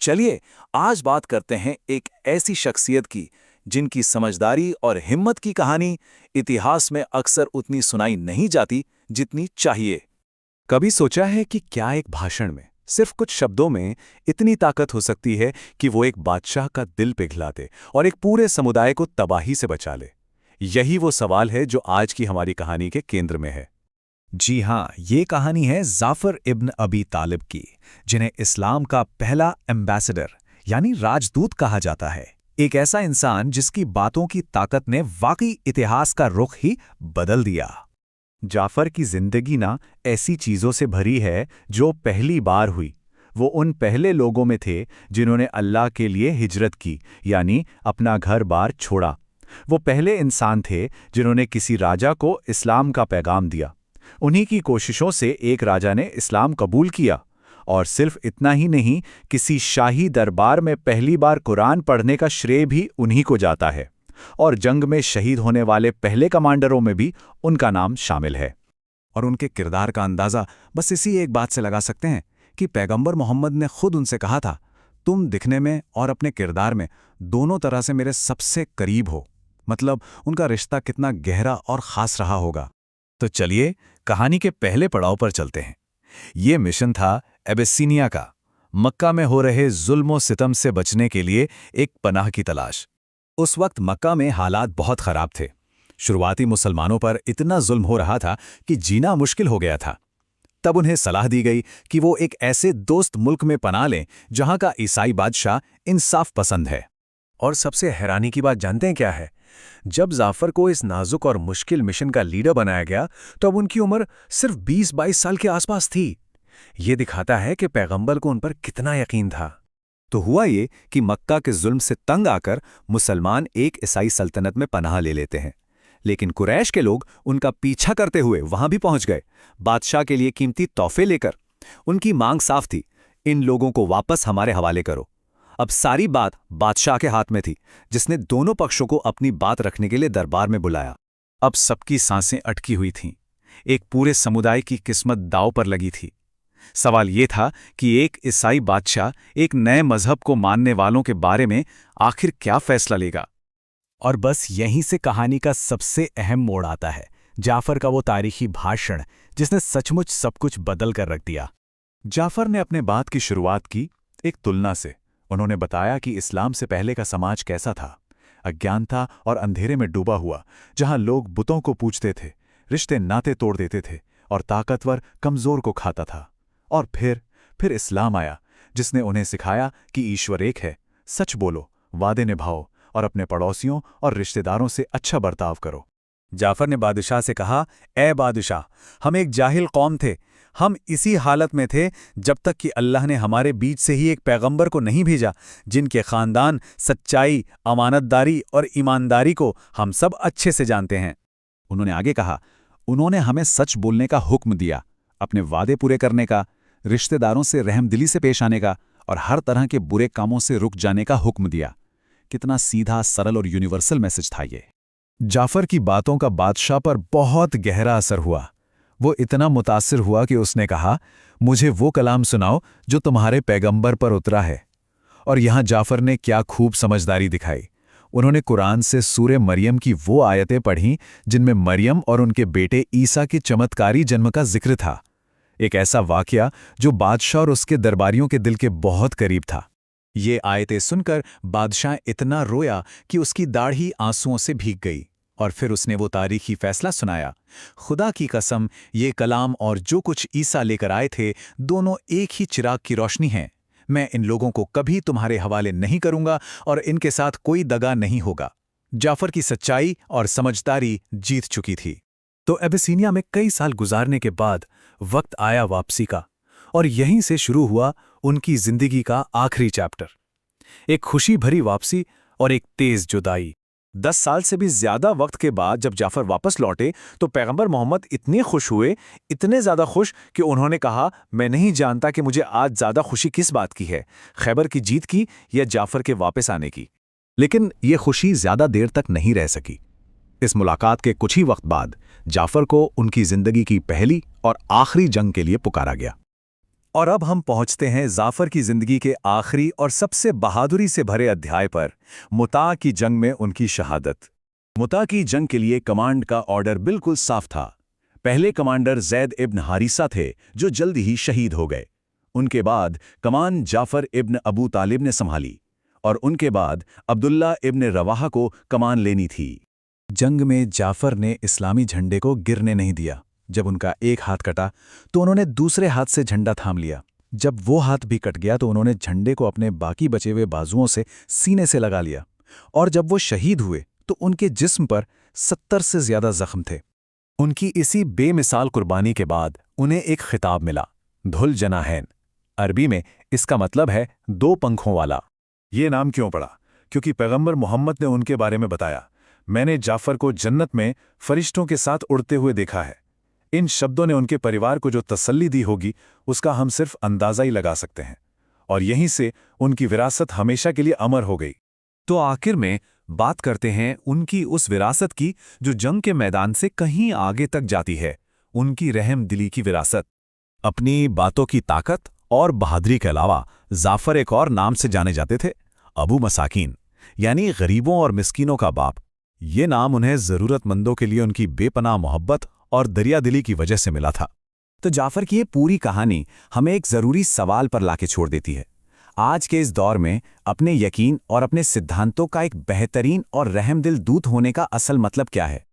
चलिए आज बात करते हैं एक ऐसी शख्सियत की जिनकी समझदारी और हिम्मत की कहानी इतिहास में अक्सर उतनी सुनाई नहीं जाती जितनी चाहिए। कभी सोचा है कि क्या एक भाषण में सिर्फ कुछ शब्दों में इतनी ताकत हो सकती है कि वो एक बादशाह का दिल पिघला दे और एक पूरे समुदाय को तबाही से बचा ले? यही वो सवाल है जो आज की हमारी कहानी के केंद्र में है। जी हाँ, ये कहानी है जाफर इब्न अबी तालिब की, जिन्हें इस्लाम का पहला एम्बेसडर यानी राजदूत कहा जाता है। एक ऐसा इंसान जिसकी बातों की ताकत ने वाकई इतिहास का रुख ही बदल दिया। जाफर की जिंदगी ना ऐसी चीजों से भरी है जो पहली बार हुई। वो उन पहले लोगों में थे जिन्होंने अल्लाह के लिए हिजरत की, यानी अपना घर बार छोड़ा। वो पहले इंसान थे जिन्होंने किसी राजा को इस्लाम का पैगाम दिया। उन्हीं की कोशिशों से एक राजा ने इस्लाम कबूल किया, और सिर्फ इतना ही नहीं, किसी शाही दरबार में पहली बार कुरान पढ़ने का श्रेय भी उन्हीं को जाता है। और जंग में शहीद होने वाले पहले कमांडरों में भी उनका नाम शामिल है। और उनके किरदार का अंदाज़ा बस इसी एक बात से लगा सकते हैं कि पैगंबर मोहम्मद ने खुद उनसे कहा था, तुम दिखने में और अपने किरदार में दोनों तरह से मेरे सबसे करीब हो। मतलब उनका रिश्ता कितना गहरा और ख़ास रहा होगा। तो चलिए कहानी के पहले पड़ाव पर चलते हैं। ये मिशन था एबेसिनिया का, मक्का में हो रहे जुल्म सितम से बचने के लिए एक पनाह की तलाश। उस वक्त मक्का में हालात बहुत खराब थे। शुरुआती मुसलमानों पर इतना जुल्म हो रहा था कि जीना मुश्किल हो गया था। तब उन्हें सलाह दी गई कि वो एक ऐसे दोस्त मुल्क में पनाह लें जहां का ईसाई बादशाह इंसाफ पसंद है। और सबसे हैरानी की बात जानते हैं क्या है? जब जाफर को इस नाजुक और मुश्किल मिशन का लीडर बनाया गया तो अब उनकी उम्र सिर्फ 20-22 साल के आसपास थी। ये दिखाता है कि पैगंबर को उन पर कितना यकीन था। तो हुआ ये कि मक्का के जुल्म से तंग आकर मुसलमान एक ईसाई सल्तनत में पनाह ले लेते हैं। लेकिन कुरैश के लोग उनका पीछा करते हुए वहां भी पहुंच गए, बादशाह के लिए कीमती तोहफे लेकर। उनकी मांग साफ थी, इन लोगों को वापस हमारे हवाले करो। अब सारी बात बादशाह के हाथ में थी, जिसने दोनों पक्षों को अपनी बात रखने के लिए दरबार में बुलाया। अब सबकी सांसें अटकी हुई थीं। एक पूरे समुदाय की किस्मत दांव पर लगी थी। सवाल ये था कि एक ईसाई बादशाह एक नए मजहब को मानने वालों के बारे में आखिर क्या फैसला लेगा। और बस यहीं से कहानी का सबसे अहम मोड़ आता है, जाफर का वो तारीखी भाषण जिसने सचमुच सब कुछ बदल कर रख दिया। जाफर ने अपने बात की शुरुआत की एक तुलना से। उन्होंने बताया कि इस्लाम से पहले का समाज कैसा था, अज्ञानता और अंधेरे में डूबा हुआ, जहां लोग बुतों को पूजते थे, रिश्ते नाते तोड़ देते थे और ताकतवर कमजोर को खाता था। और फिर इस्लाम आया, जिसने उन्हें सिखाया कि ईश्वर एक है, सच बोलो, वादे निभाओ और अपने पड़ोसियों और रिश्तेदारों से अच्छा बर्ताव करो। जाफर ने बादशाह से कहा, ए बादशाह, हम एक जाहिल कौम थे। हम इसी हालत में थे जब तक कि अल्लाह ने हमारे बीच से ही एक पैगंबर को नहीं भेजा, जिनके खानदान सच्चाई, अमानतदारी और ईमानदारी को हम सब अच्छे से जानते हैं। उन्होंने आगे कहा, उन्होंने हमें सच बोलने का हुक्म दिया, अपने वादे पूरे करने का, रिश्तेदारों से रहमदिली से पेश आने का और हर तरह के बुरे कामों से रुक जाने का हुक्म दिया। कितना सीधा, सरल और यूनिवर्सल मैसेज था ये। जाफर की बातों का बादशाह पर बहुत गहरा असर हुआ। वो इतना मुतासिर हुआ कि उसने कहा, मुझे वो कलाम सुनाओ जो तुम्हारे पैगंबर पर उतरा है। और यहां जाफर ने क्या खूब समझदारी दिखाई। उन्होंने कुरान से सूरे मरियम की वो आयतें पढ़ीं जिनमें मरियम और उनके बेटे ईसा के चमत्कारी जन्म का जिक्र था। एक ऐसा वाकया जो बादशाह और उसके दरबारियों के दिल के बहुत करीब था। ये आयतें सुनकर बादशाह इतना रोया कि उसकी दाढ़ी आंसुओं से भीग गई। और फिर उसने वो तारीखी फैसला सुनाया, खुदा की कसम, ये कलाम और जो कुछ ईसा लेकर आए थे, दोनों एक ही चिराग की रोशनी हैं। मैं इन लोगों को कभी तुम्हारे हवाले नहीं करूंगा और इनके साथ कोई दगा नहीं होगा। जाफर की सच्चाई और समझदारी जीत चुकी थी। तो एबेसिनिया में कई साल गुजारने के बाद वक्त आया वापसी का, और यहीं से शुरू हुआ उनकी जिंदगी का आखिरी चैप्टर। एक खुशी भरी वापसी और एक तेज जुदाई। 10 साल से भी ज्यादा वक्त के बाद जब जाफर वापस लौटे तो पैगंबर मोहम्मद इतने खुश हुए, इतने ज्यादा खुश कि उन्होंने कहा, मैं नहीं जानता कि मुझे आज ज्यादा खुशी किस बात की है, खैबर की जीत की या जाफर के वापस आने की। लेकिन यह खुशी ज्यादा देर तक नहीं रह सकी। इस मुलाकात के कुछ ही वक्त बाद जाफर को उनकी जिंदगी की पहली और आखिरी जंग के लिए पुकारा गया। और अब हम पहुंचते हैं जाफर की जिंदगी के आखिरी और सबसे बहादुरी से भरे अध्याय पर, मुता की जंग में उनकी शहादत। मुता की जंग के लिए कमांड का ऑर्डर बिल्कुल साफ था। पहले कमांडर जैद इब्न हारिसा थे, जो जल्द ही शहीद हो गए। उनके बाद कमान जाफर इब्न अबू तालिब ने संभाली और उनके बाद अब्दुल्ला इब्न रवाहा को कमान लेनी थी। जंग में जाफर ने इस्लामी झंडे को गिरने नहीं दिया। जब उनका एक हाथ कटा तो उन्होंने दूसरे हाथ से झंडा थाम लिया। जब वो हाथ भी कट गया तो उन्होंने झंडे को अपने बाकी बचे हुए बाजुओं से सीने से लगा लिया। और जब वो शहीद हुए तो उनके जिस्म पर 70 से ज्यादा जख्म थे। उनकी इसी बेमिसाल कुर्बानी के बाद उन्हें एक खिताब मिला, धुल जनाहैन। अरबी में इसका मतलब है 2 पंखों वाला। ये नाम क्यों पड़ा? क्योंकि पैगंबर मोहम्मद ने उनके बारे में बताया, मैंने जाफर को जन्नत में फरिश्तों के साथ उड़ते हुए देखा है। इन शब्दों ने उनके परिवार को जो तसल्ली दी होगी उसका हम सिर्फ अंदाजा ही लगा सकते हैं। और यहीं से उनकी विरासत हमेशा के लिए अमर हो गई। तो आखिर में बात करते हैं उनकी उस विरासत की जो जंग के मैदान से कहीं आगे तक जाती है, उनकी रहम दिली की विरासत। अपनी बातों की ताकत और बहादुरी के अलावा जाफर एक और नाम से जाने जाते थे, अबू मसाकीन, यानी गरीबों और मिस्कीनों का बाप। ये नाम उन्हें ज़रूरतमंदों के लिए उनकी बेपनाह मोहब्बत और दरियादिली की वजह से मिला था। तो जाफर की ये पूरी कहानी हमें एक ज़रूरी सवाल पर लाके छोड़ देती है। आज के इस दौर में अपने यकीन और अपने सिद्धांतों का एक बेहतरीन और रहमदिल दूत होने का असल मतलब क्या है?